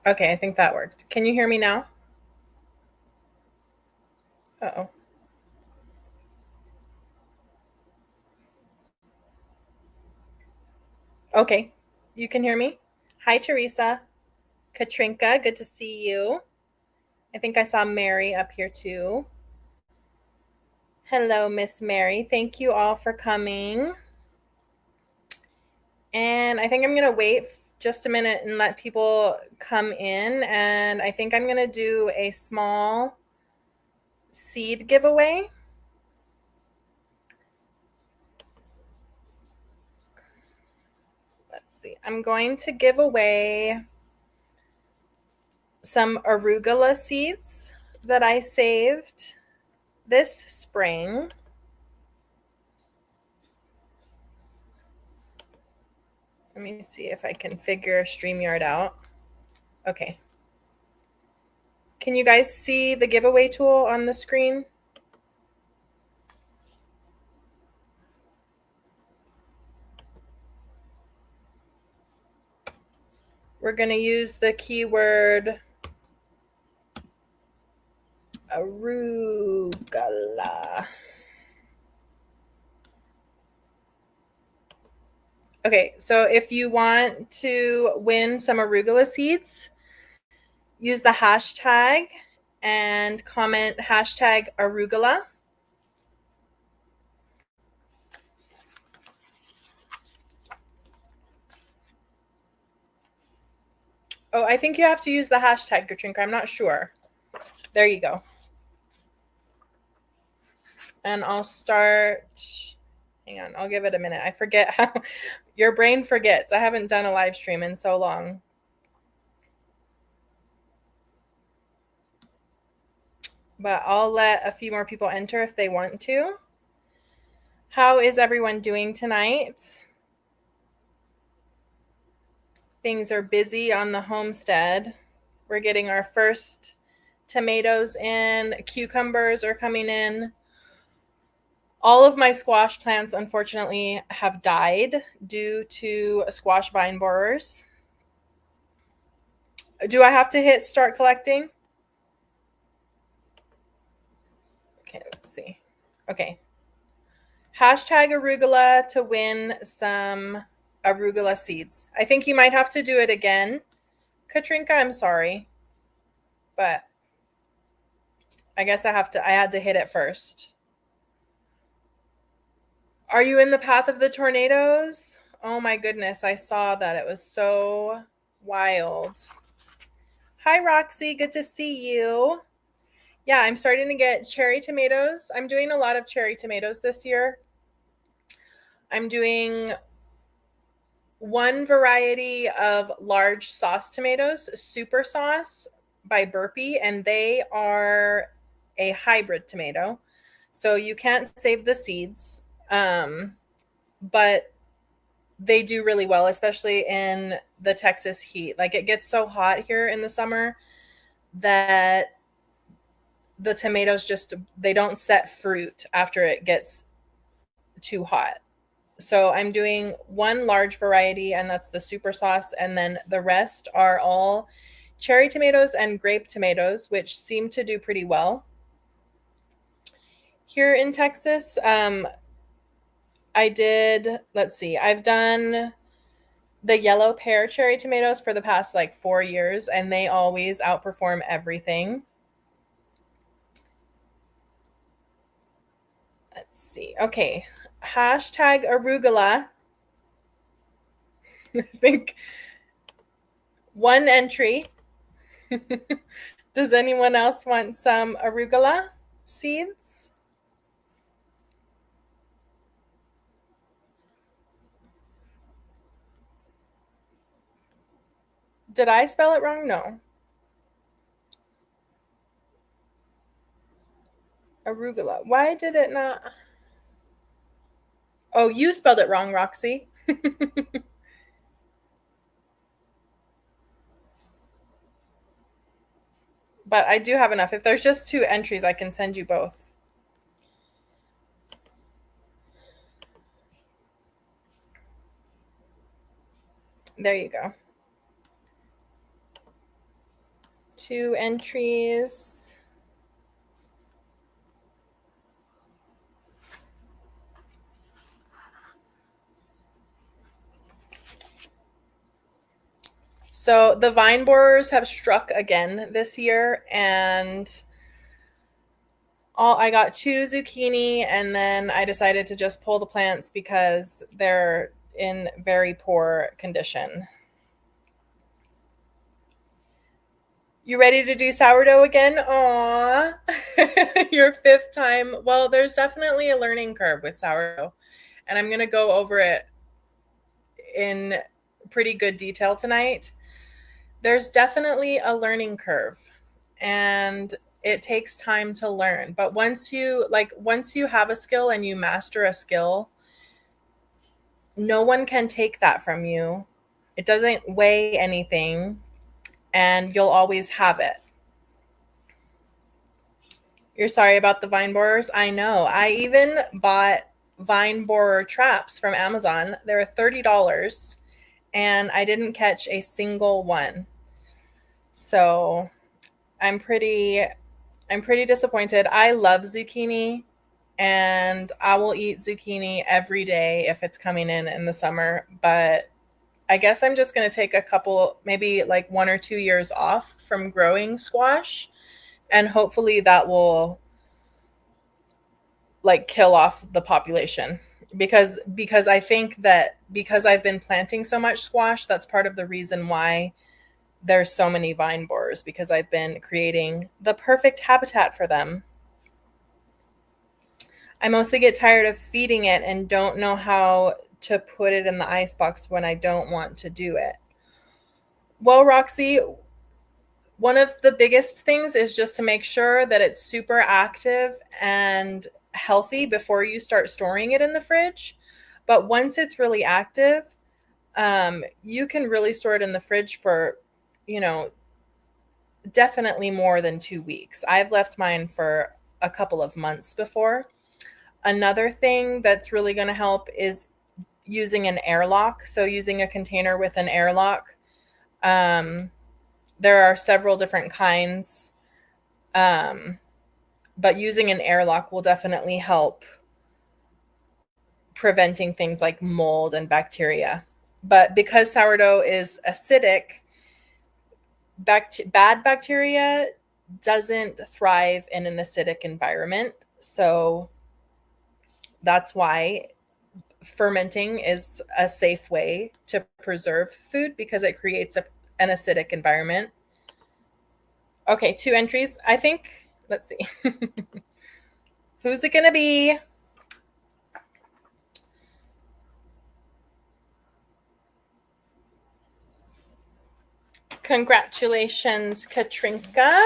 Okay, I think that worked. Can you hear me now? Uh-oh. Okay, you can hear me? Hi, Teresa. Katrinka, good to see you. I think I saw Mary up here too. Hello, Miss Mary. Thank you all for coming. And I think I'm going to wait just a minute and let people come in. And I think I'm going to do a small seed giveaway. Let's see. I'm going to give away some arugula seeds that I saved this spring. Let me see if I can figure StreamYard out. Okay. Can you guys see the giveaway tool on the screen? We're going to use the keyword arugula. Okay, so if you want to win some arugula seeds, use the hashtag and comment hashtag arugula. Oh, I think you have to use the hashtag, Katrinka. I'm not sure. There you go. And I'll start. Hang on, I'll give it a minute. I forget how your brain forgets. I haven't done a live stream in so long. But I'll let a few more people enter if they want to. How is everyone doing tonight? Things are busy on the homestead. We're getting our first tomatoes in, cucumbers are coming in. All of my squash plants, unfortunately, have died due to squash vine borers. Do I have to hit start collecting? Okay, let's see. Okay. Hashtag arugula to win some arugula seeds. I think you might have to do it again. Katrinka, I'm sorry. But I guess I had to hit it first. Are you in the path of the tornadoes? Oh my goodness, I saw that. It was so wild. Hi, Roxy. Good to see you. Yeah, I'm starting to get cherry tomatoes. I'm doing a lot of cherry tomatoes this year. I'm doing one variety of large sauce tomatoes, Super Sauce by Burpee, and they are a hybrid tomato. So you can't save the seeds, but they do really well, especially in the Texas heat. Like it gets so hot here in the summer that the tomatoes they don't set fruit after it gets too hot. So I'm doing one large variety, and that's the super sauce, and then the rest are all cherry tomatoes and grape tomatoes, which seem to do pretty well here in Texas. I've done the yellow pear cherry tomatoes for the past like 4 years, and they always outperform everything. Let's see. Okay. Hashtag arugula. I think one entry. Does anyone else want some arugula seeds? Did I spell it wrong? No. Arugula. Why did it not? Oh, you spelled it wrong, Roxy. But I do have enough. If there's just 2 entries, I can send you both. There you go. 2 entries. So the vine borers have struck again this year, and I got 2 zucchini, and then I decided to just pull the plants because they're in very poor condition. You ready to do sourdough again? Aw, your 5th time. Well, there's definitely a learning curve with sourdough, and I'm going to go over it in pretty good detail tonight. There's definitely a learning curve, and it takes time to learn. But once you have a skill and you master a skill, no one can take that from you. It doesn't weigh anything, and you'll always have it. You're sorry about the vine borers? I know. I even bought vine borer traps from Amazon. They were $30, and I didn't catch a single one. So I'm pretty disappointed. I love zucchini, and I will eat zucchini every day if it's coming in the summer, but I guess I'm just going to take a couple, maybe like 1 or 2 years off from growing squash, and hopefully that will like kill off the population, because I think that because I've been planting so much squash, that's part of the reason why there's so many vine borers, because I've been creating the perfect habitat for them. I mostly get tired of feeding it and don't know how to put it in the ice box when I don't want to do it. Well, Roxy, one of the biggest things is just to make sure that it's super active and healthy before you start storing it in the fridge. But once it's really active, you can really store it in the fridge for, definitely more than 2 weeks. I've left mine for a couple of months before. Another thing that's really going to help is using an airlock. So using a container with an airlock. There are several different kinds, but using an airlock will definitely help preventing things like mold and bacteria. But because sourdough is acidic, bad bacteria doesn't thrive in an acidic environment. So that's why fermenting is a safe way to preserve food, because it creates an acidic environment. Okay, 2 entries. I think, let's see. Who's it going to be? Congratulations, Katrinka.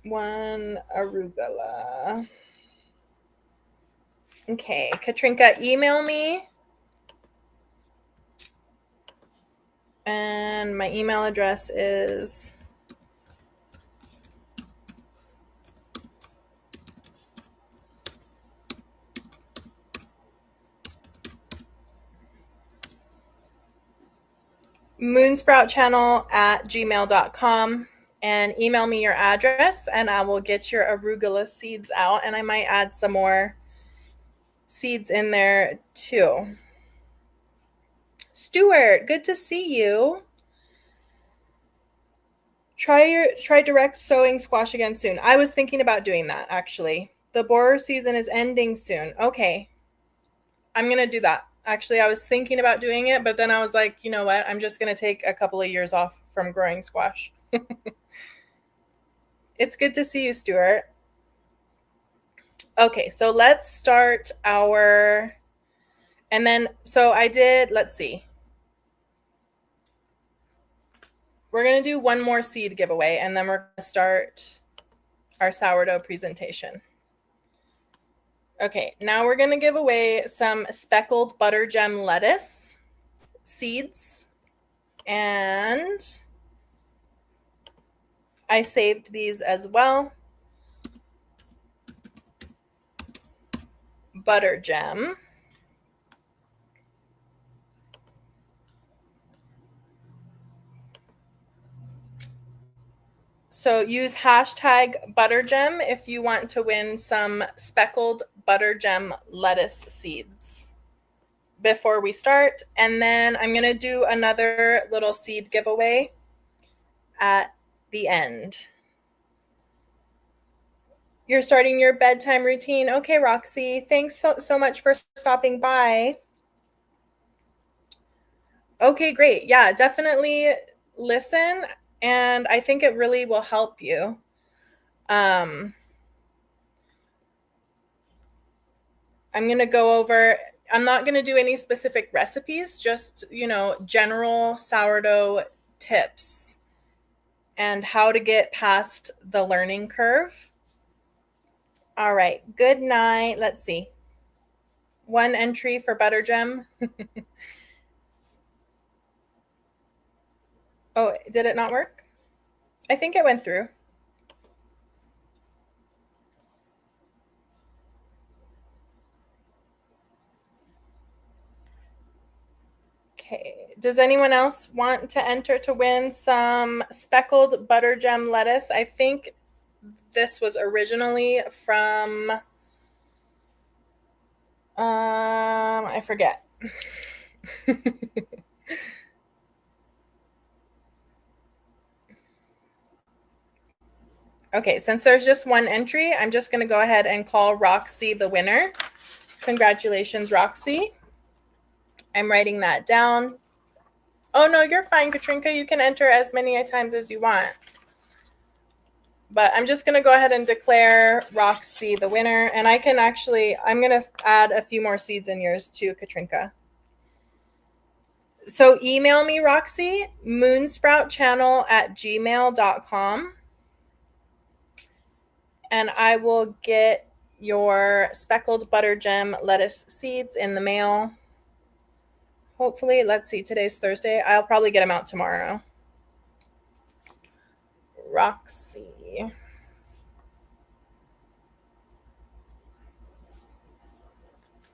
One arugula. Okay, Katrinka, email me. And my email address is moonsproutchannel@gmail.com, and email me your address and I will get your arugula seeds out, and I might add some more seeds in there too. Stuart, good to see you. Try direct sowing squash again soon. I was thinking about doing that, actually. The borer season is ending soon. Okay. I'm going to do that. Actually, I was thinking about doing it, but then I was like, you know what? I'm just going to take a couple of years off from growing squash. It's good to see you, Stuart. Okay, so let's start our, and then, so I did, let's see. We're going to do one more seed giveaway, and then we're going to start our sourdough presentation. Okay, now we're going to give away some speckled butter gem lettuce seeds, and I saved these as well. Butter gem. So use hashtag buttergem if you want to win some speckled buttergem lettuce seeds before we start. And then I'm going to do another little seed giveaway at the end. You're starting your bedtime routine. Okay, Roxy, thanks so much for stopping by. Okay, great. Yeah, definitely listen, and I think it really will help you. I'm going to go over, I'm not going to do any specific recipes, just, general sourdough tips and how to get past the learning curve. All right, good night. Let's see. One entry for buttergem. Oh, did it not work? I think it went through. Okay. Does anyone else want to enter to win some speckled buttergem lettuce? I think this was originally from I forget. Okay, since there's just one entry, I'm just going to go ahead and call Roxy the winner. Congratulations, Roxy. I'm writing that down. Oh, no, you're fine, Katrinka. You can enter as many times as you want. But I'm just going to go ahead and declare Roxy the winner. And I'm going to add a few more seeds in yours too, Katrinka. So email me, Roxy, moonsproutchannel@gmail.com. And I will get your speckled buttergem lettuce seeds in the mail. Hopefully, let's see, today's Thursday. I'll probably get them out tomorrow. Roxy.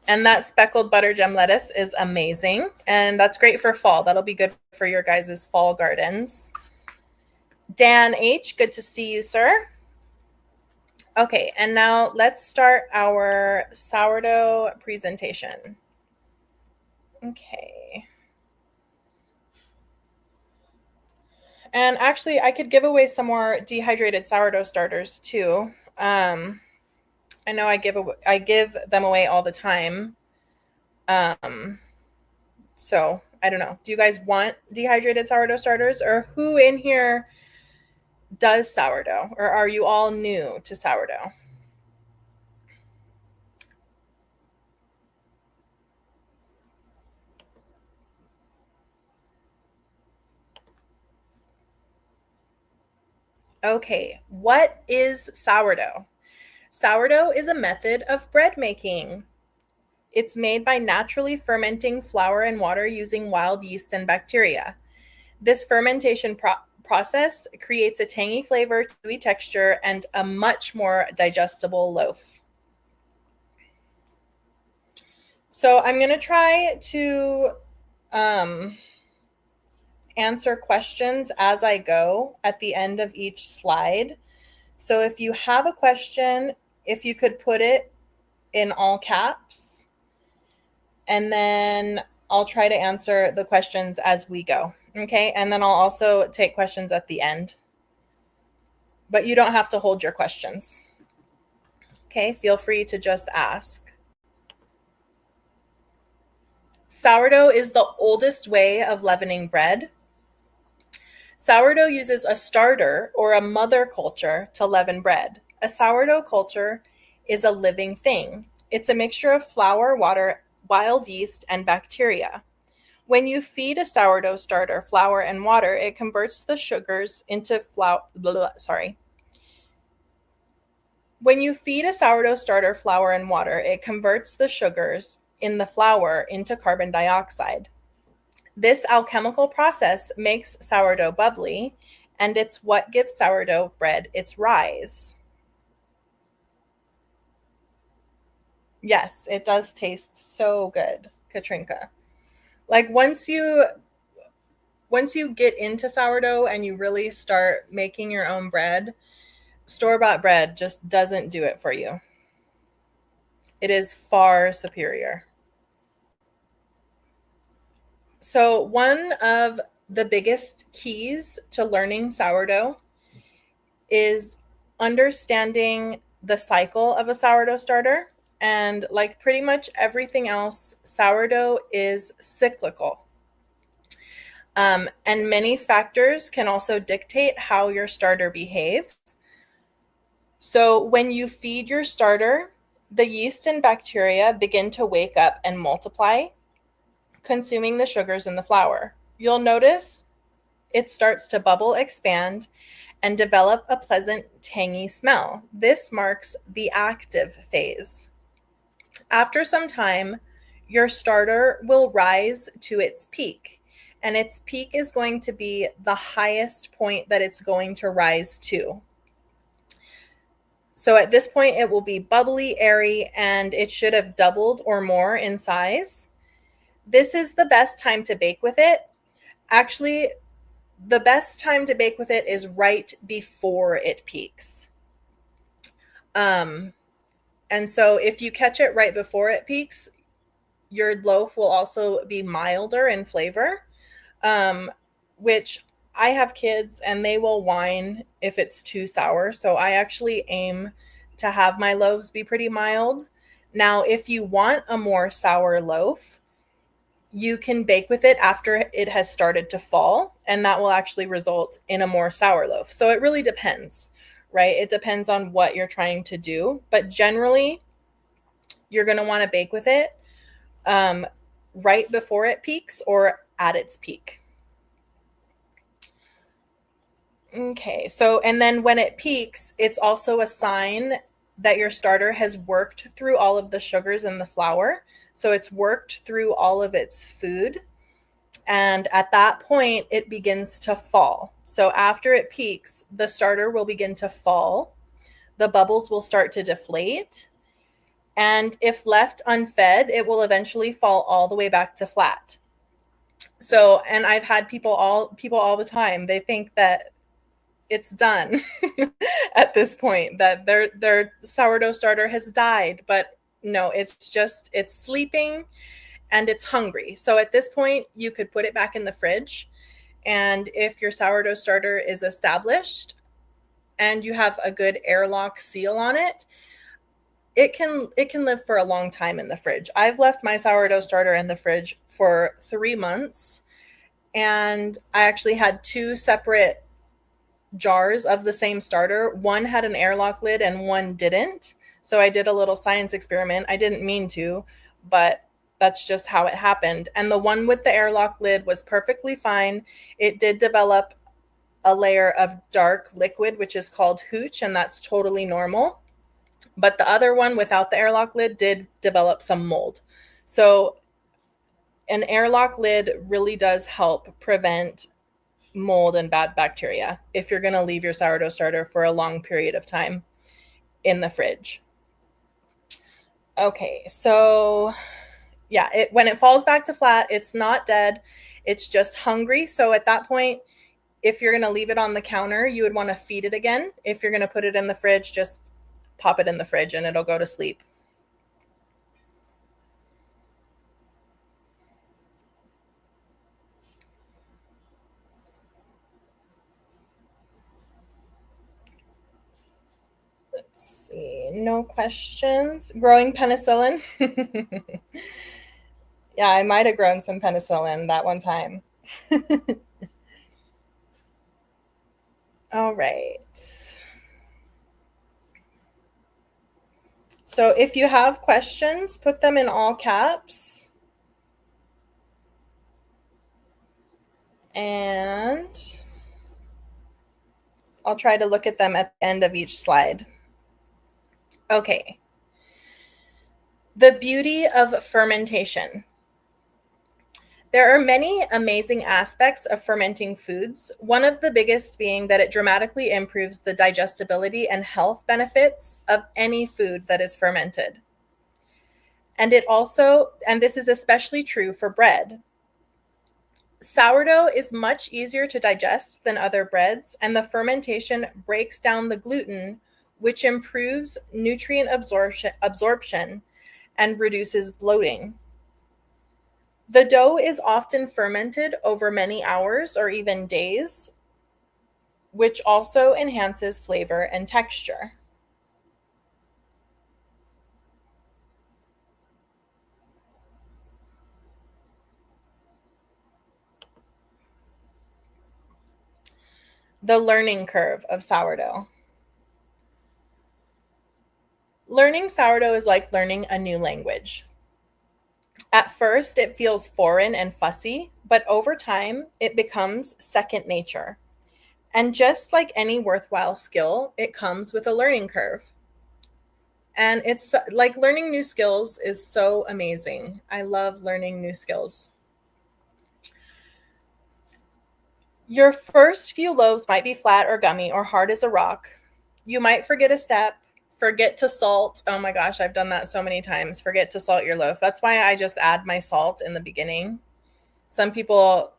And that speckled buttergem lettuce is amazing. And that's great for fall. That'll be good for your guys' fall gardens. Dan H., good to see you, sir. Okay, and now let's start our sourdough presentation. Okay. And actually, I could give away some more dehydrated sourdough starters too. I know I give them away all the time. So I don't know. Do you guys want dehydrated sourdough starters, or who in here does sourdough, or are you all new to sourdough? Okay, what is sourdough? Sourdough is a method of bread making. It's made by naturally fermenting flour and water using wild yeast and bacteria. This fermentation process creates a tangy flavor, chewy texture, and a much more digestible loaf. So I'm going to try to answer questions as I go at the end of each slide. So if you have a question, if you could put it in all caps, and then I'll try to answer the questions as we go. Okay. And then I'll also take questions at the end. But you don't have to hold your questions. Okay. Feel free to just ask. Sourdough is the oldest way of leavening bread. Sourdough uses a starter or a mother culture to leaven bread. A sourdough culture is a living thing. It's a mixture of flour, water, wild yeast, and bacteria. When you feed a sourdough starter flour and water, it converts the sugars into When you feed a sourdough starter flour and water, it converts the sugars in the flour into carbon dioxide. This alchemical process makes sourdough bubbly, and it's what gives sourdough bread its rise. Yes, it does taste so good, Katrinka. Like once you once you get into sourdough and you really start making your own bread, store-bought bread just doesn't do it for you. It is far superior. So one of the biggest keys to learning sourdough is understanding the cycle of a sourdough starter. And like pretty much everything else, sourdough is cyclical. And many factors can also dictate how your starter behaves. So when you feed your starter, the yeast and bacteria begin to wake up and multiply, consuming the sugars in the flour. You'll notice it starts to bubble, expand, and develop a pleasant, tangy smell. This marks the active phase. After some time, your starter will rise to its peak, and its peak is going to be the highest point that it's going to rise to. So at this point, it will be bubbly, airy, and it should have doubled or more in size. This is the best time to bake with it. Actually, the best time to bake with it is right before it peaks. And so if you catch it right before it peaks, your loaf will also be milder in flavor, which I have kids and they will whine if it's too sour. So I actually aim to have my loaves be pretty mild. Now, if you want a more sour loaf, you can bake with it after it has started to fall, and that will actually result in a more sour loaf. So it really depends, right? It depends on what you're trying to do. But generally, you're going to want to bake with it right before it peaks or at its peak. Okay, so and then when it peaks, it's also a sign that your starter has worked through all of the sugars in the flour. So it's worked through all of its food. And at that point, it begins to fall. So after it peaks, the starter will begin to fall. The bubbles will start to deflate. And if left unfed, it will eventually fall all the way back to flat. So, and I've had people all the time, they think that it's done at this point, that their sourdough starter has died, but no, it's sleeping and it's hungry. So at this point, you could put it back in the fridge, and if your sourdough starter is established and you have a good airlock seal on it, it can live for a long time in the fridge. I've left my sourdough starter in the fridge for 3 months, and I actually had 2 separate jars of the same starter. One had an airlock lid and one didn't. So I did a little science experiment. I didn't mean to, but that's just how it happened. And the one with the airlock lid was perfectly fine. It did develop a layer of dark liquid, which is called hooch, and that's totally normal. But the other one without the airlock lid did develop some mold. So an airlock lid really does help prevent mold and bad bacteria if you're going to leave your sourdough starter for a long period of time in the fridge. Okay, so yeah, when it falls back to flat, it's not dead, it's just hungry. So at that point, if you're going to leave it on the counter, you would want to feed it again. If you're going to put it in the fridge, just pop it in the fridge and it'll go to sleep. Let's see, no questions. Growing penicillin. Yeah, I might have grown some penicillin that one time. All right. So if you have questions, put them in all caps. And I'll try to look at them at the end of each slide. Okay. The beauty of fermentation. There are many amazing aspects of fermenting foods, one of the biggest being that it dramatically improves the digestibility and health benefits of any food that is fermented. And this is especially true for bread. Sourdough is much easier to digest than other breads, and the fermentation breaks down the gluten, which improves nutrient absorption and reduces bloating. The dough is often fermented over many hours or even days, which also enhances flavor and texture. The learning curve of sourdough. Learning sourdough is like learning a new language. At first, it feels foreign and fussy, but over time, it becomes second nature. And just like any worthwhile skill, it comes with a learning curve. And it's like learning new skills is so amazing. I love learning new skills. Your first few loaves might be flat or gummy or hard as a rock. You might forget a step, forget to salt. Oh my gosh, I've done that so many times. Forget to salt your loaf. That's why I just add my salt in the beginning. Some people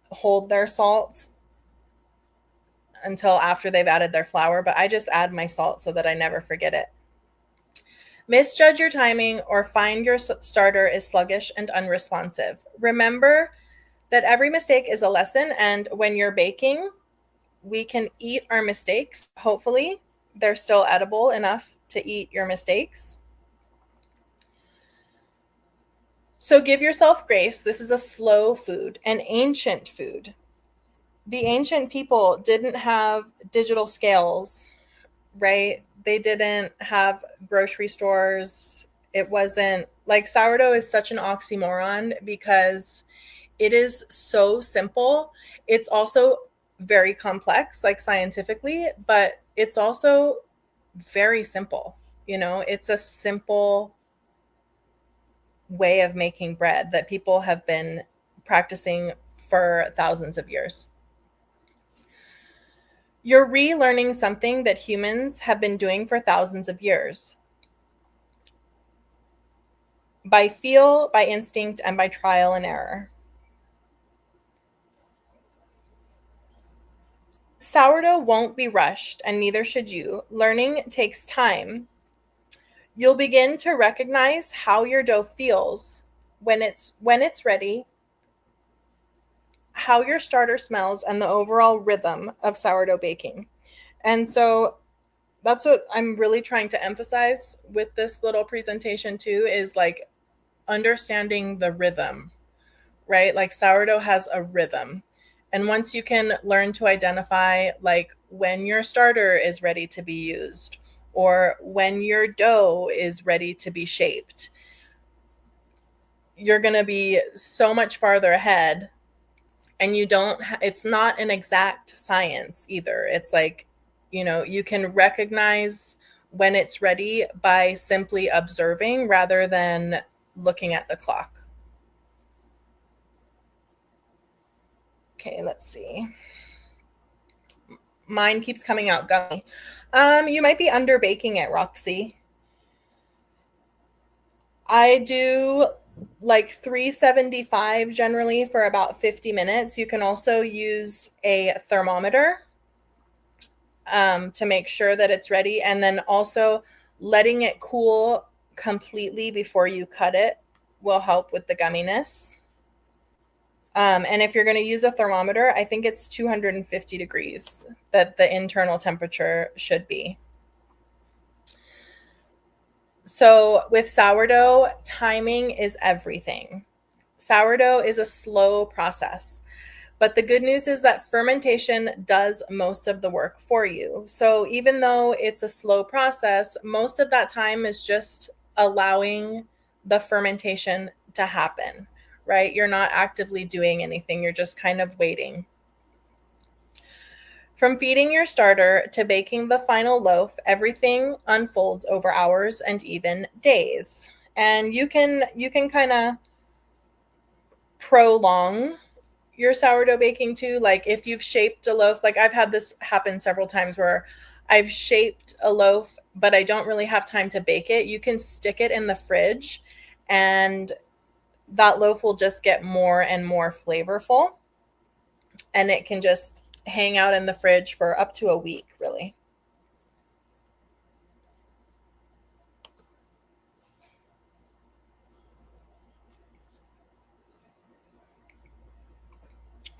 hold their salt until after they've added their flour, but I just add my salt so that I never forget it. Misjudge your timing or find your starter is sluggish and unresponsive. Remember that every mistake is a lesson, and when you're baking, we can eat our mistakes. Hopefully, they're still edible enough to eat your mistakes. So give yourself grace. This is a slow food, an ancient food. The ancient people didn't have digital scales, right? They didn't have grocery stores. It wasn't like sourdough is such an oxymoron because it is so simple. It's also very complex, like scientifically, but it's also very simple. You know, it's a simple way of making bread that people have been practicing for thousands of years. You're relearning something that humans have been doing for thousands of years by feel, by instinct, and by trial and error. Sourdough won't be rushed, and neither should you. Learning takes time. You'll begin to recognize how your dough feels when it's ready, how your starter smells, and the overall rhythm of sourdough baking. And so that's what I'm really trying to emphasize with this little presentation too, is like understanding the rhythm, right? Like sourdough has a rhythm. And once you can learn to identify like when your starter is ready to be used or when your dough is ready to be shaped, you're going to be so much farther ahead. And it's not an exact science either. It's like, you can recognize when it's ready by simply observing rather than looking at the clock. Okay, let's see. Mine keeps coming out gummy. You might be under baking it, Roxy. I do like 375 generally for about 50 minutes. You can also use a thermometer to make sure that it's ready. And then also letting it cool completely before you cut it will help with the gumminess. And if you're going to use a thermometer, I think it's 250 degrees that the internal temperature should be. So with sourdough, timing is everything. Sourdough is a slow process, but the good news is that fermentation does most of the work for you. So even though it's a slow process, most of that time is just allowing the fermentation to happen, right? You're not actively doing anything, you're just kind of waiting. From feeding your starter to baking the final loaf, everything unfolds over hours and even days. And you can kind of prolong your sourdough baking too. Like if you've shaped a loaf, like I've had this happen several times where I've shaped a loaf, but I don't really have time to bake it. You can stick it in the fridge and that loaf will just get more and more flavorful, and it can just hang out in the fridge for up to a week, really.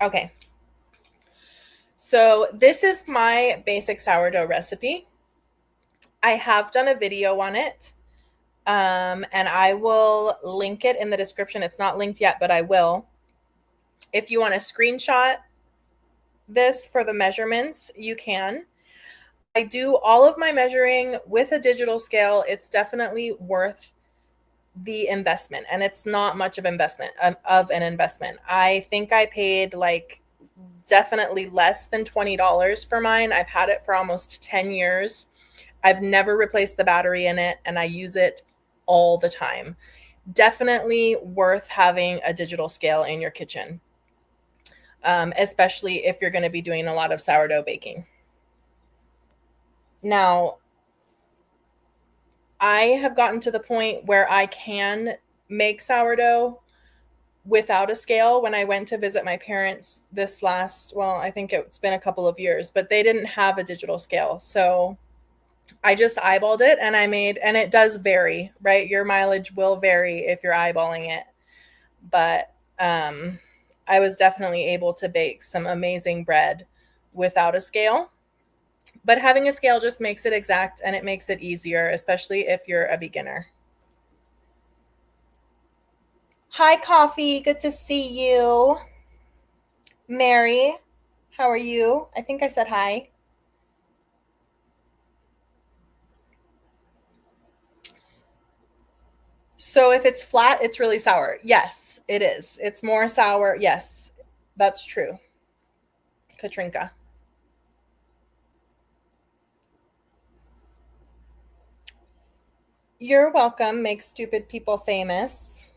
Okay. So this is my basic sourdough recipe. I have done a video on it, and I will link it in the description. It's not linked yet, but I will. If you want to screenshot this for the measurements, you can. I do all of my measuring with a digital scale. It's definitely worth the investment, and it's not much of an investment. I think I paid like definitely less than $20 for mine. I've had it for almost 10 years. I've never replaced the battery in it, and I use it all the time. Definitely worth having a digital scale in your kitchen, especially if you're going to be doing a lot of sourdough baking. Now, I have gotten to the point where I can make sourdough without a scale. When I went to visit my parents this last, well, I think it's been a couple of years, but they didn't have a digital scale. So I just eyeballed it, and and it does vary, right? Your mileage will vary if you're eyeballing it. But I was definitely able to bake some amazing bread without a scale. But having a scale just makes it exact, and it makes it easier, especially if you're a beginner. Hi, Coffee. Good to see you. Mary, how are you? I think I said hi. So if it's flat, it's really sour. Yes, it is. It's more sour. Yes, that's true. Katrinka. You're welcome. Make stupid people famous.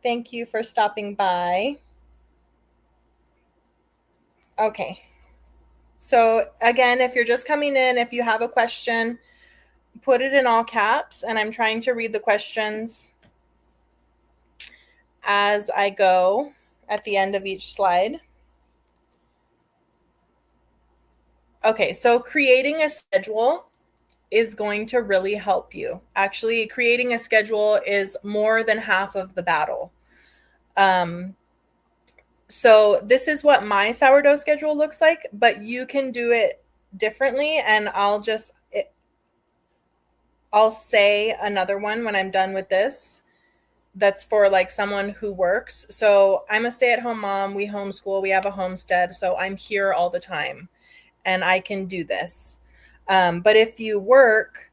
Thank you for stopping by. Okay. So again, if you're just coming in, if you have a question, put it in all caps, and I'm trying to read the questions as I go at the end of each slide. Okay, so creating a schedule is going to really help you. Actually, creating a schedule is more than half of the battle. So this is what my sourdough schedule looks like, but you can do it differently, and I'll say another one when I'm done with this. That's for like someone who works. So I'm a stay-at-home mom. We homeschool. We have a homestead. So I'm here all the time, and I can do this. But if you work,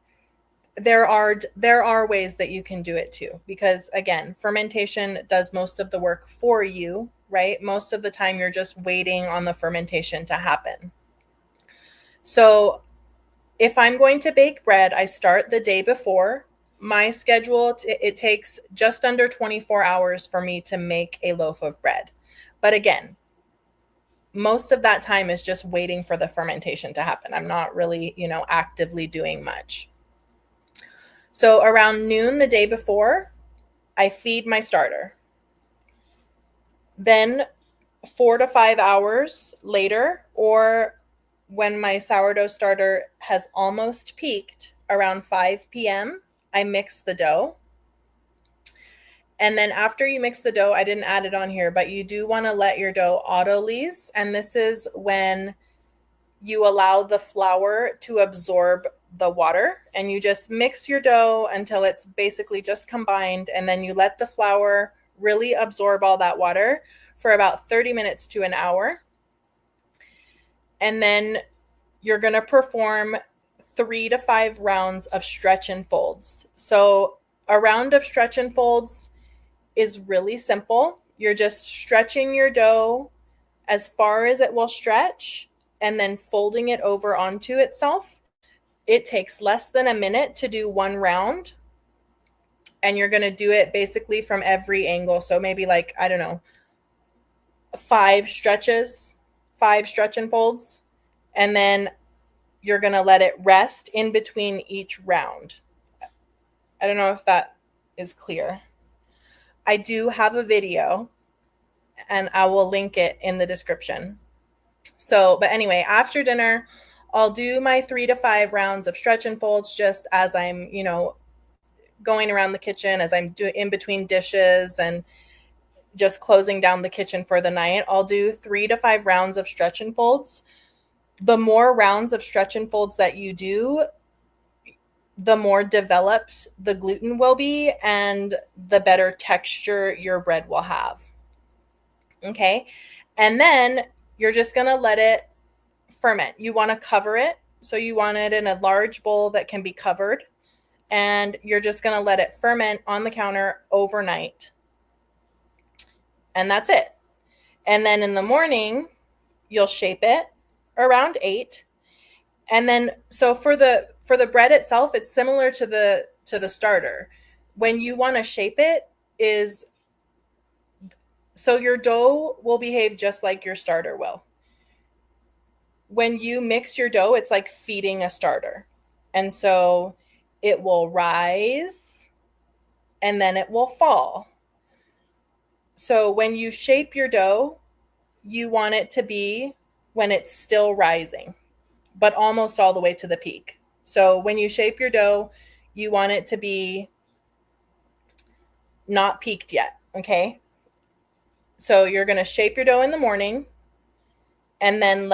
there are ways that you can do it too, because again, fermentation does most of the work for you, right? Most of the time you're just waiting on the fermentation to happen. So if I'm going to bake bread, I start the day before. My schedule, it takes just under 24 hours for me to make a loaf of bread. But again, most of that time is just waiting for the fermentation to happen. I'm not really, actively doing much. So around noon the day before, I feed my starter. Then 4 to 5 hours later, or when my sourdough starter has almost peaked, around 5 p.m., I mix the dough. And then after you mix the dough, I didn't add it on here, but you do want to let your dough autolyse. And this is when you allow the flour to absorb the water, and you just mix your dough until it's basically just combined. And then you let the flour really absorb all that water for about 30 minutes to an hour. And then you're going to perform 3 to 5 rounds of stretch and folds. So a round of stretch and folds is really simple. You're just stretching your dough as far as it will stretch and then folding it over onto itself. It takes less than a minute to do one round, and you're going to do it basically from every angle. So maybe like, I don't know, 5 stretch and folds, and then you're going to let it rest in between each round. I don't know if that is clear. I do have a video, and I will link it in the description. So, but anyway, after dinner, I'll do my 3 to 5 rounds of stretch and folds just as I'm, going around the kitchen, as I'm doing in between dishes and just closing down the kitchen for the night. I'll do 3 to 5 rounds of stretch and folds. The more rounds of stretch and folds that you do, the more developed the gluten will be and the better texture your bread will have. Okay. And then you're just going to let it ferment. You want to cover it. So you want it in a large bowl that can be covered. And you're just going to let it ferment on the counter overnight. And that's it. And then in the morning, you'll shape it around 8. And then so for the bread itself, it's similar to the starter. When you want to shape it is so your dough will behave just like your starter will. When you mix your dough, it's like feeding a starter. And so it will rise and then it will fall. So when you shape your dough, you want it to be when it's still rising, but almost all the way to the peak. So when you shape your dough, you want it to be not peaked yet, okay? So you're going to shape your dough in the morning and then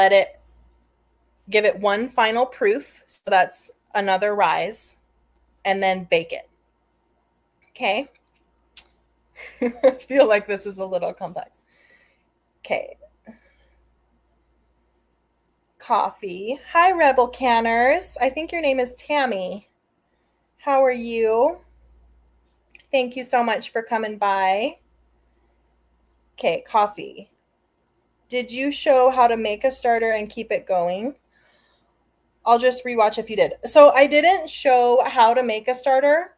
give it one final proof. So that's another rise, and then bake it. Okay. I feel like this is a little complex. Okay. Coffee. Hi, Rebel Canners. I think your name is Tammy. How are you? Thank you so much for coming by. Okay, coffee. Did you show how to make a starter and keep it going? I'll just rewatch if you did. So I didn't show how to make a starter.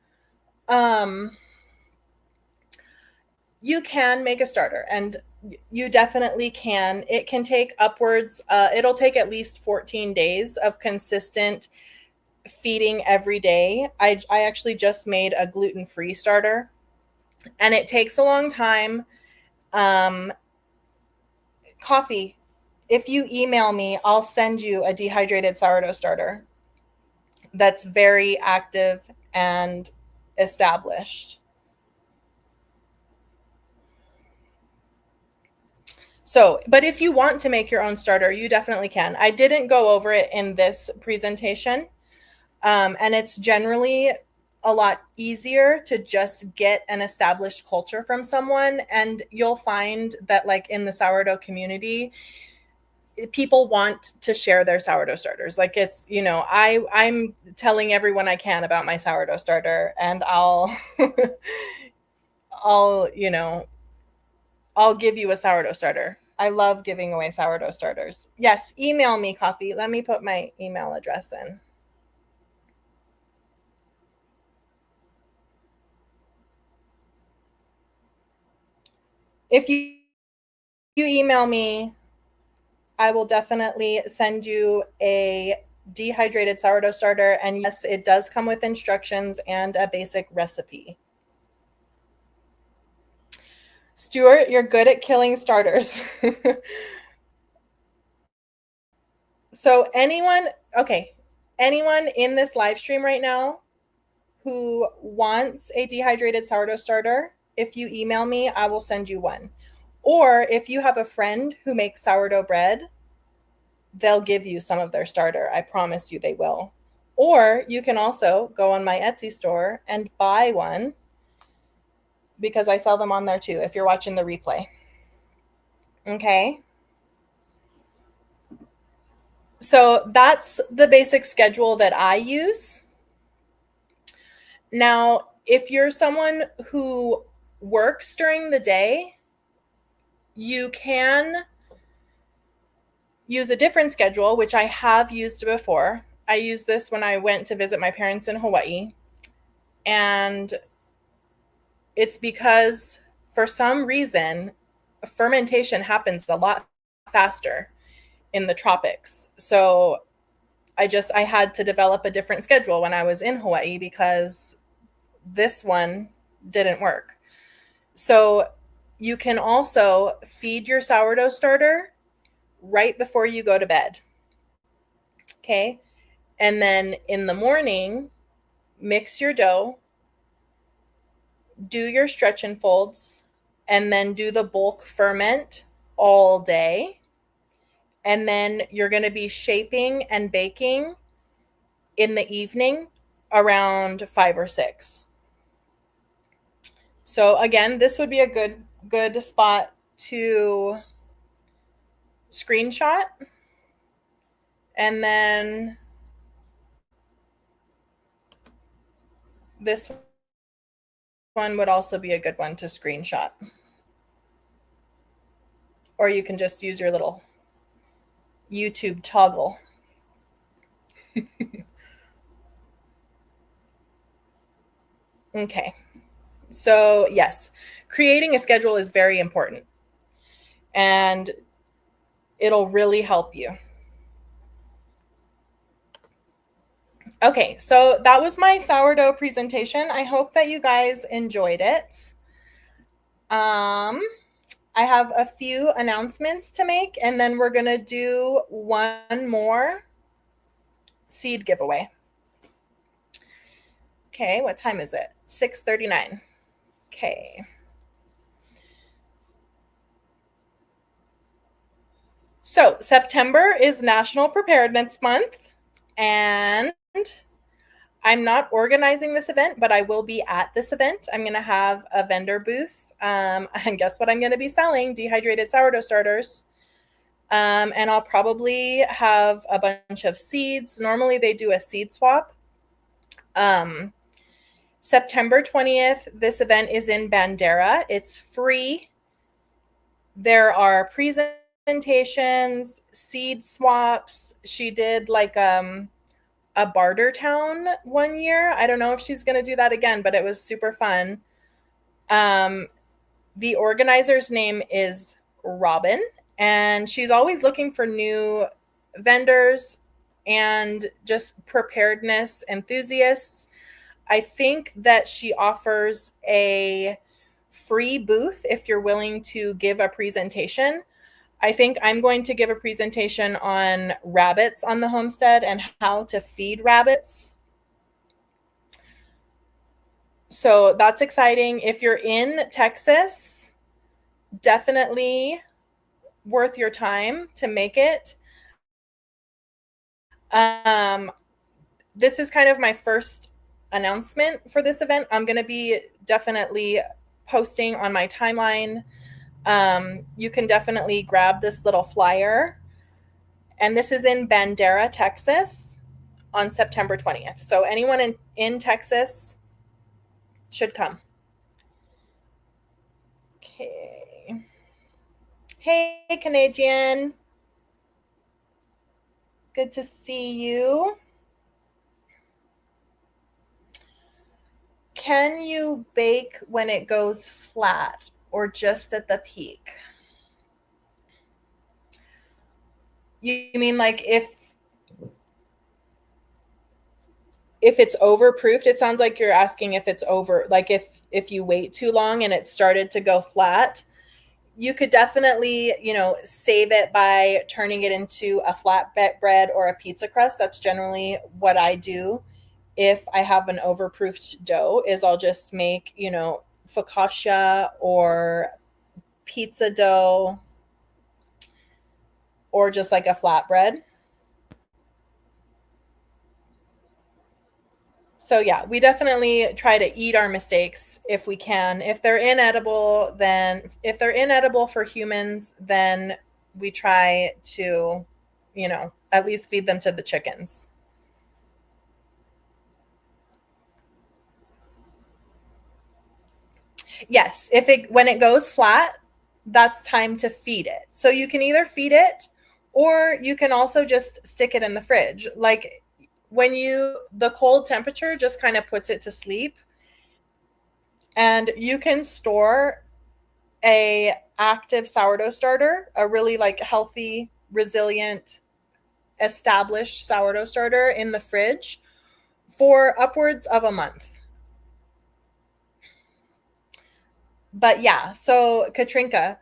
You can make a starter, and you definitely can. It can take upwards, it'll take at least 14 days of consistent feeding every day. I actually just made a gluten-free starter, and it takes a long time. Coffee, if you email me, I'll send you a dehydrated sourdough starter that's very active and established. So, but if you want to make your own starter, you definitely can. I didn't go over it in this presentation, and it's generally a lot easier to just get an established culture from someone. And you'll find that, like, in the sourdough community, people want to share their sourdough starters. Like, it's, I'm telling everyone I can about my sourdough starter, and I'll I'll give you a sourdough starter. I love giving away sourdough starters. Yes, email me, Coffee. Let me put my email address in. If you email me, I will definitely send you a dehydrated sourdough starter. And yes, it does come with instructions and a basic recipe. Stuart, you're good at killing starters. So anyone in this live stream right now who wants a dehydrated sourdough starter, if you email me, I will send you one. Or if you have a friend who makes sourdough bread, they'll give you some of their starter. I promise you they will. Or you can also go on my Etsy store and buy one, because I sell them on there too if you're watching the replay. Okay. So that's the basic schedule that I use. Now, if you're someone who works during the day, you can use a different schedule, which I have used before. I used this when I went to visit my parents in Hawaii. And it's because for some reason, fermentation happens a lot faster in the tropics. So I had to develop a different schedule when I was in Hawaii because this one didn't work. So you can also feed your sourdough starter right before you go to bed. Okay. And then in the morning, mix your dough, do your stretch and folds, and then do the bulk ferment all day. And then you're going to be shaping and baking in the evening around 5 or 6. So again, this would be a good spot to screenshot. And then this one would also be a good one to screenshot. Or you can just use your little YouTube toggle. Okay. So, yes, creating a schedule is very important and it'll really help you. Okay, so that was my sourdough presentation. I hope that you guys enjoyed it. I have a few announcements to make, and then we're going to do one more seed giveaway. Okay, what time is it? 6:39. Okay. So, September is National Preparedness Month, and I'm not organizing this event, but I will be at this event. I'm going to have a vendor booth. And guess what I'm going to be selling? Dehydrated sourdough starters. And I'll probably have a bunch of seeds. Normally they do a seed swap. September 20th, this event is in Bandera. It's free. There are presentations, seed swaps. She did like a barter town one year. I don't know if she's going to do that again, but it was super fun. The organizer's name is Robin, and she's always looking for new vendors and just preparedness enthusiasts. I think that she offers a free booth if you're willing to give a presentation. I think I'm going to give a presentation on rabbits on the homestead and how to feed rabbits. So that's exciting. If you're in Texas, definitely worth your time to make it. This is kind of my first announcement for this event. I'm going to be definitely posting on my timeline. You can definitely grab this little flyer. And this is in Bandera, Texas on September 20th. So anyone in Texas should come. Okay. Hey, Canadian. Good to see you. Can you bake when it goes flat or just at the peak? You mean like if it's overproofed? It sounds like you're asking if it's over, like if you wait too long and it started to go flat. You could definitely, save it by turning it into a flatbread bread or a pizza crust. That's generally what I do. If I have an overproofed dough, is I'll just make, focaccia or pizza dough or just like a flatbread. So yeah, we definitely try to eat our mistakes if we can. If they're inedible for humans, then we try to, at least feed them to the chickens. Yes, when it goes flat, that's time to feed it. So you can either feed it or you can also just stick it in the fridge. Like the cold temperature just kind of puts it to sleep. And you can store a active sourdough starter, a really like healthy, resilient, established sourdough starter in the fridge for upwards of a month. But yeah, so Katrinka,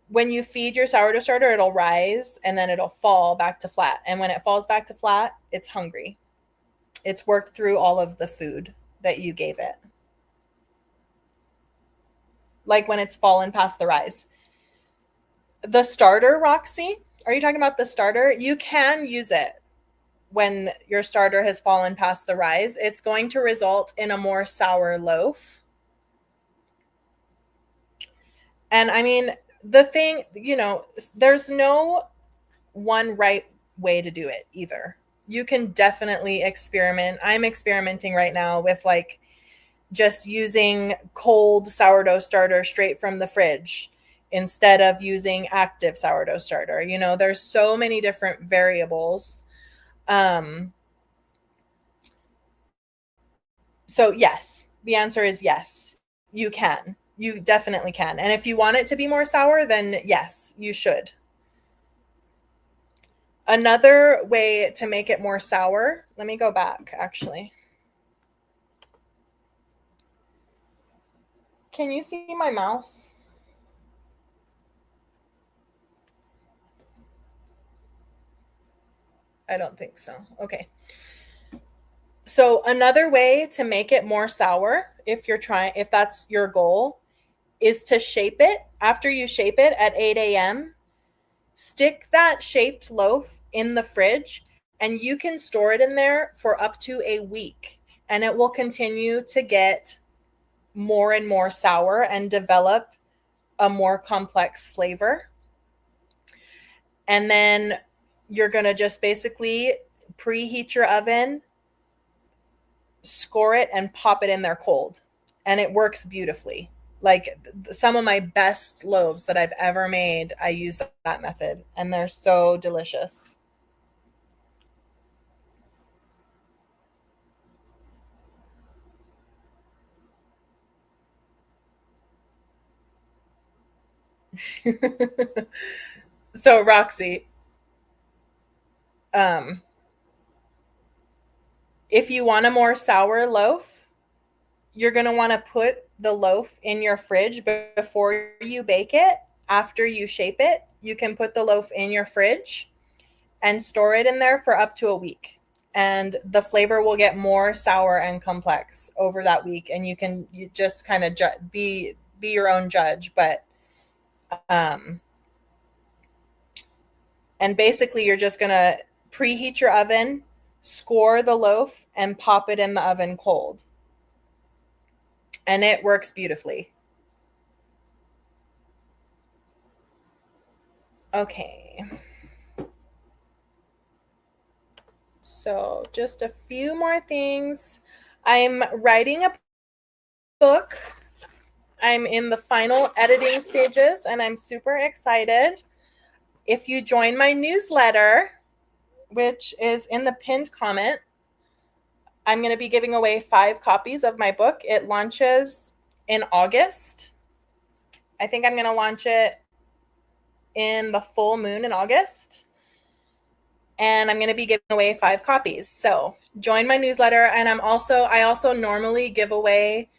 when you feed your sourdough starter, it'll rise and then it'll fall back to flat. And when it falls back to flat, it's hungry. It's worked through all of the food that you gave it. Like when it's fallen past the rise. The starter, Roxy, are you talking about the starter? You can use it when your starter has fallen past the rise. It's going to result in a more sour loaf. And I mean, the thing, there's no one right way to do it either. You can definitely experiment. I'm experimenting right now with like just using cold sourdough starter straight from the fridge instead of using active sourdough starter. There's so many different variables. So yes, the answer is yes. You can. You definitely can. And if you want it to be more sour, then yes, you should. Another way to make it more sour, let me go back actually. Can you see my mouse? I don't think so. Okay. So another way to make it more sour, if that's your goal, is to shape it. After you shape it at 8 a.m., stick that shaped loaf in the fridge and you can store it in there for up to a week. And it will continue to get more and more sour and develop a more complex flavor. And then you're going to just basically preheat your oven, score it, and pop it in there cold. And it works beautifully. Like some of my best loaves that I've ever made, I use that method, and they're so delicious. So, Roxy, um, if you want a more sour loaf, you're going to want to put the loaf in your fridge before you bake it. After you shape it, you can put the loaf in your fridge and store it in there for up to a week. And the flavor will get more sour and complex over that week. And you just kind of be your own judge. But, um, and basically, you're just going to preheat your oven, score the loaf, and pop it in the oven cold. And it works beautifully. Okay. So, just a few more things. I'm writing a book. I'm in the final editing stages and I'm super excited. If you join my newsletter, which is in the pinned comment, I'm going to be giving away 5 copies of my book. It launches in August. I think I'm going to launch it in the full moon in August. And I'm going to be giving away 5 copies. So join my newsletter. And I also normally give away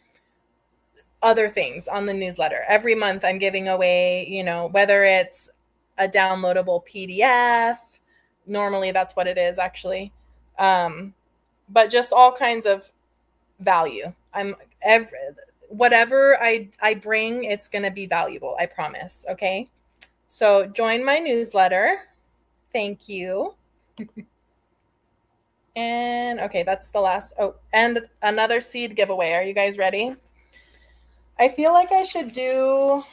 other things on the newsletter. Every month I'm giving away, whether it's a downloadable PDF, normally that's what it is actually. But just all kinds of value. Whatever I bring, it's going to be valuable. I promise. Okay. So join my newsletter. Thank you. And okay, that's the last. Oh, and another seed giveaway. Are you guys ready? I feel like I should do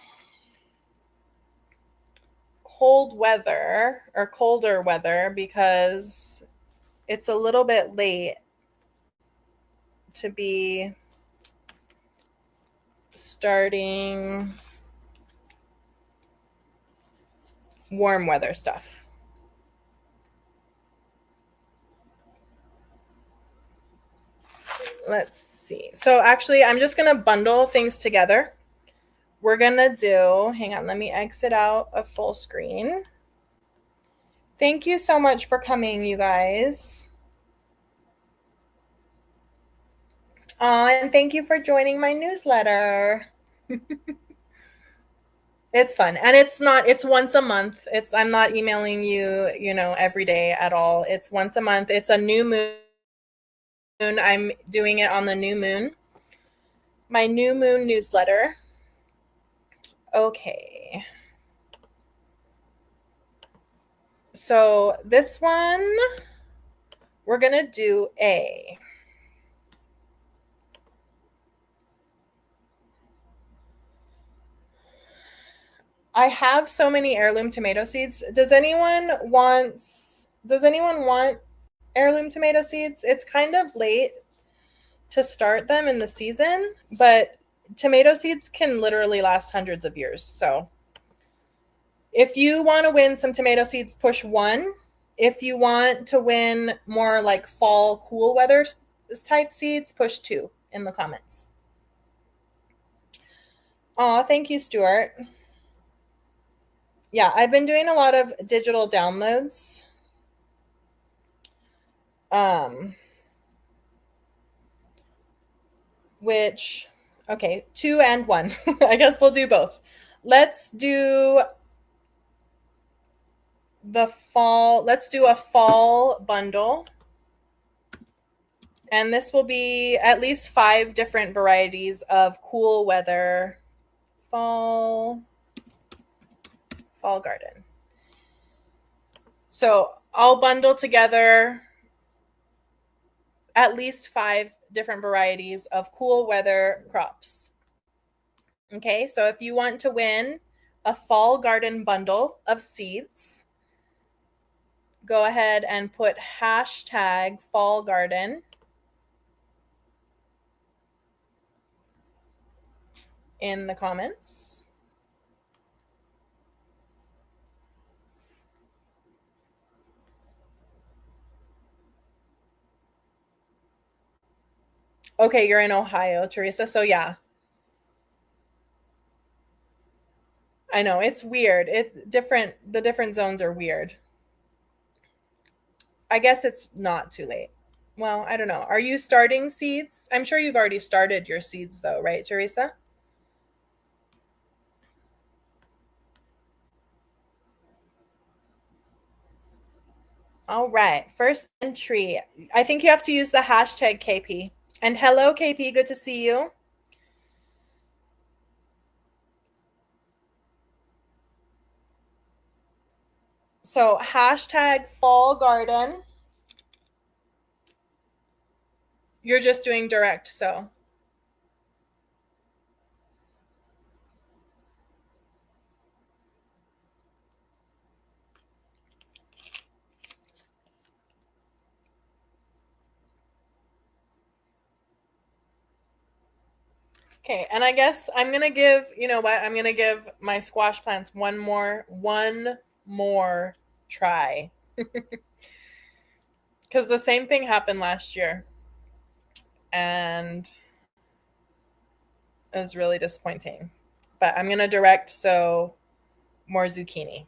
cold weather or colder weather because it's a little bit late to be starting warm weather stuff. Let's see. So actually, I'm just going to bundle things together. We're going to do, hang on, let me exit out of full screen. Thank you so much for coming, you guys. And thank you for joining my newsletter. It's fun. And it's once a month. I'm not emailing you, every day at all. It's once a month. It's a new moon. I'm doing it on the new moon. My new moon newsletter. Okay. So this one, we're going to do A. I have so many heirloom tomato seeds. Does anyone want heirloom tomato seeds? It's kind of late to start them in the season, but tomato seeds can literally last hundreds of years. So if you want to win some tomato seeds, push 1. If you want to win more like fall cool weather type seeds, push 2 in the comments. Aw, thank you, Stuart. Yeah, I've been doing a lot of digital downloads. Which, okay, 2 and 1. I guess we'll do both. Let's do let's do a fall bundle. And this will be at least 5 different varieties of cool weather fall garden. So I'll bundle together at least 5 different varieties of cool weather crops. Okay, so if you want to win a fall garden bundle of seeds, go ahead and put hashtag fall garden in the comments. Okay, you're in Ohio, Teresa. So yeah. I know, it's weird. The different zones are weird. I guess it's not too late. Well, I don't know. Are you starting seeds? I'm sure you've already started your seeds though, right, Teresa? All right. First entry. I think you have to use the hashtag KP. And hello, KP. Good to see you. So hashtag fall garden. You're just doing direct, so. Okay, and I guess I'm going to give, you know what? I'm going to give my squash plants one more try. Because the same thing happened last year. And it was really disappointing. But I'm going to direct, so more zucchini.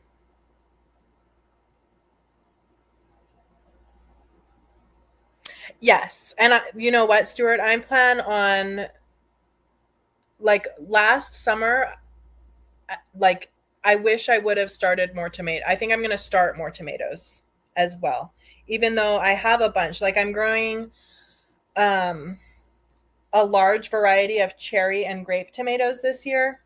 Yes. And you know what, Stuart? I plan on, like, last summer, like, I wish I would have started more tomato. I think I'm going to start more tomatoes as well. Even though I have a bunch. Like, I'm growing a large variety of cherry and grape tomatoes this year.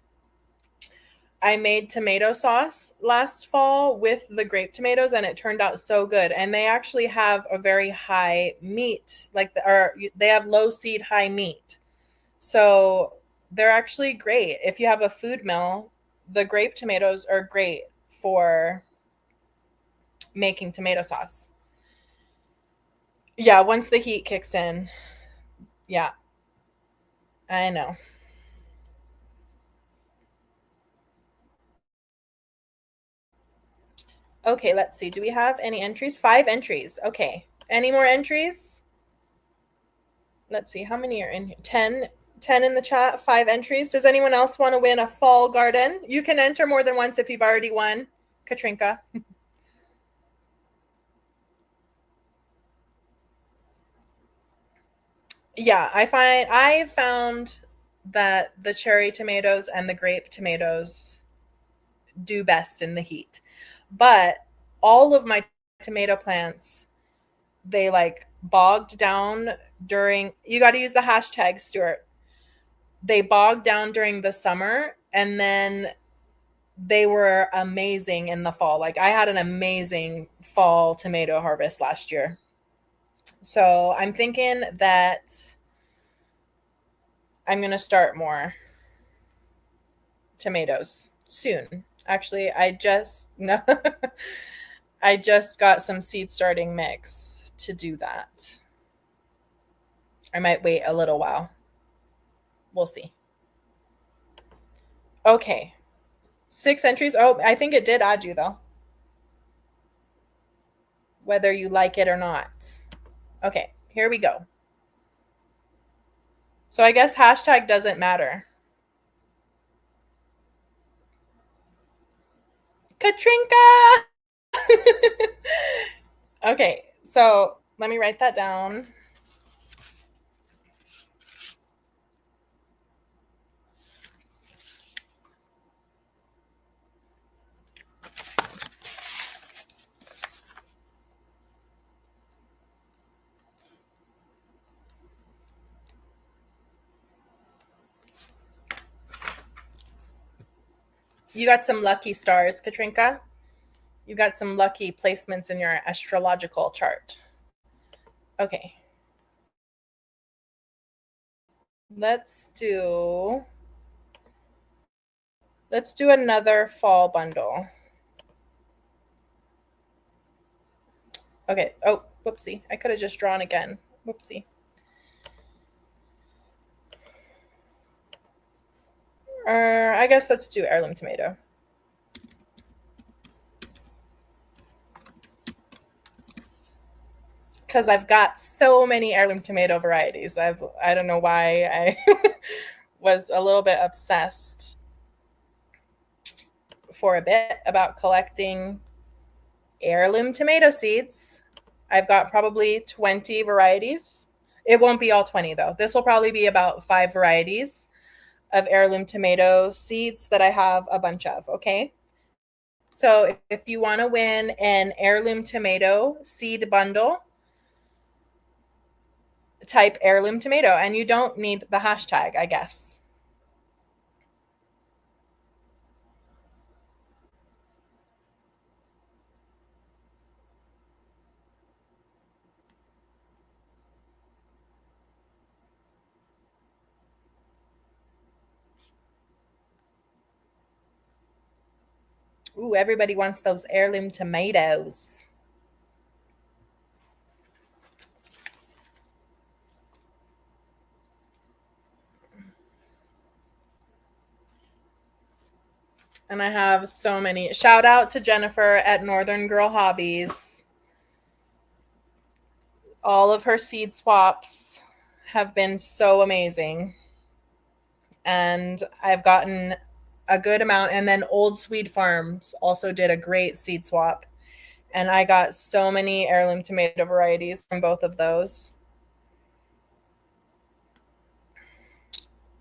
I made tomato sauce last fall with the grape tomatoes, and it turned out so good. And they actually have a very high meat, or they have low seed, high meat. So they're actually great. If you have a food mill, the grape tomatoes are great for making tomato sauce. Yeah, once the heat kicks in. Yeah, I know. Okay, let's see. Do we have any entries? 5 entries. Okay. Any more entries? Let's see. How many are in here? 10. 10 in the chat. 5 entries. Does anyone else want to win a fall garden? You can enter more than once if you've already won, Katrinka. Yeah, I found that the cherry tomatoes and the grape tomatoes do best in the heat. But all of my tomato plants, they like bogged down during, you got to use the hashtag, Stuart. They bogged down during the summer, and then they were amazing in the fall. Like I had an amazing fall tomato harvest last year. So I'm thinking that I'm going to start more tomatoes soon. Actually, I just no I just got some seed starting mix to do that. I might wait a little while. We'll see. Okay. 6 entries. Oh, I think it did add you though, whether you like it or not. Okay, here we go. So I guess hashtag doesn't matter. Katrinka! Okay, so let me write that down. You got some lucky stars, Katrinka. You got some lucky placements in your astrological chart. Okay. Let's do another fall bundle. Okay. Oh, whoopsie. I could have just drawn again. Whoopsie. I guess let's do heirloom tomato. Because I've got so many heirloom tomato varieties. I don't know why I was a little bit obsessed for a bit about collecting heirloom tomato seeds. I've got probably 20 varieties. It won't be all 20 though. This will probably be about 5 varieties of heirloom tomato seeds that I have a bunch of, okay? So if you want to win an heirloom tomato seed bundle, type heirloom tomato, and you don't need the hashtag, I guess. Ooh, everybody wants those heirloom tomatoes. And I have so many. Shout out to Jennifer at Northern Girl Hobbies. All of her seed swaps have been so amazing. And I've gotten a good amount. And then Old Swede Farms also did a great seed swap. And I got so many heirloom tomato varieties from both of those.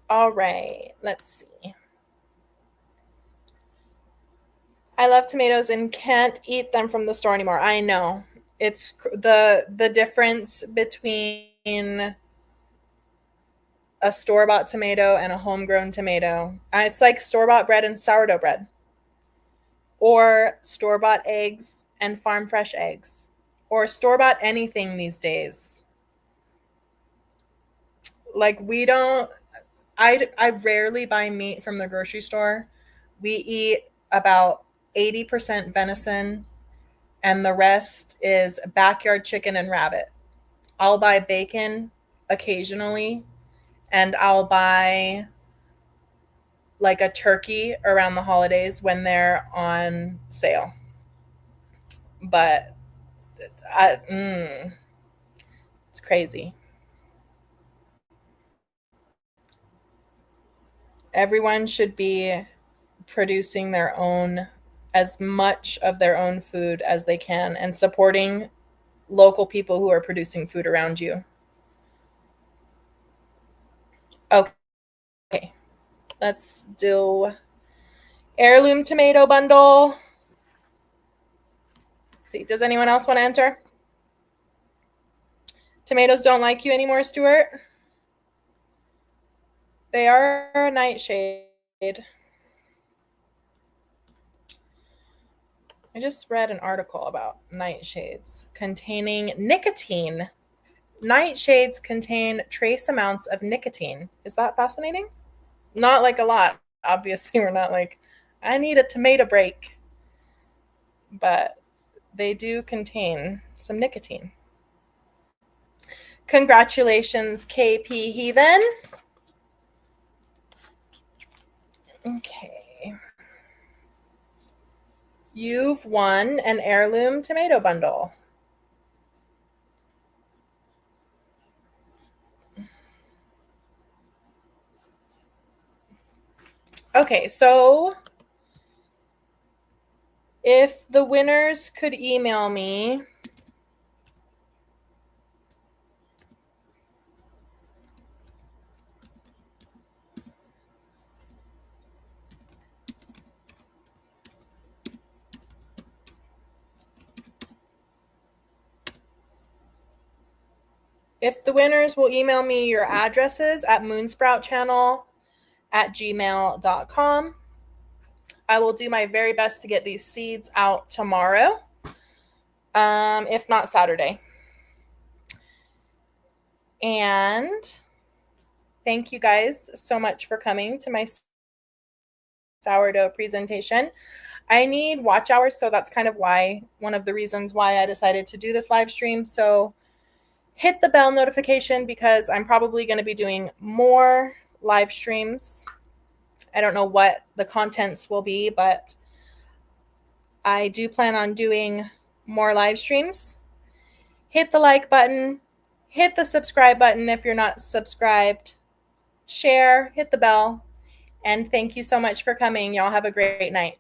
All right, let's see. I love tomatoes and can't eat them from the store anymore. I know. It's the difference between a store-bought tomato and a homegrown tomato. It's like store-bought bread and sourdough bread, or store-bought eggs and farm fresh eggs, or store-bought anything these days. Like we don't I rarely buy meat from the grocery store. We eat about 80% venison, and the rest is backyard chicken and rabbit. I'll buy bacon occasionally, and I'll buy like a turkey around the holidays when they're on sale. But it's crazy. Everyone should be producing their own, as much of their own food as they can, and supporting local people who are producing food around you. Okay, let's do heirloom tomato bundle. Let's see, does anyone else want to enter? Tomatoes don't like you anymore, Stuart? They are a nightshade. I just read an article about nightshades containing nicotine. Nightshades contain trace amounts of nicotine. Is that fascinating? Not like a lot. Obviously, we're not like, I need a tomato break. But they do contain some nicotine. Congratulations, KP Heathen. Okay. You've won an heirloom tomato bundle. Okay, so if the winners could email me will email me your addresses at moonsproutchannel@gmail.com. I will do my very best to get these seeds out tomorrow, if not Saturday. And thank you guys so much for coming to my sourdough presentation. I need watch hours, so that's kind of one of the reasons why I decided to do this live stream. So hit the bell notification because I'm probably going to be doing more live streams. I don't know what the contents will be, but I do plan on doing more live streams. Hit the like button, hit the subscribe button if you're not subscribed, share, hit the bell, and thank you so much for coming. Y'all have a great night.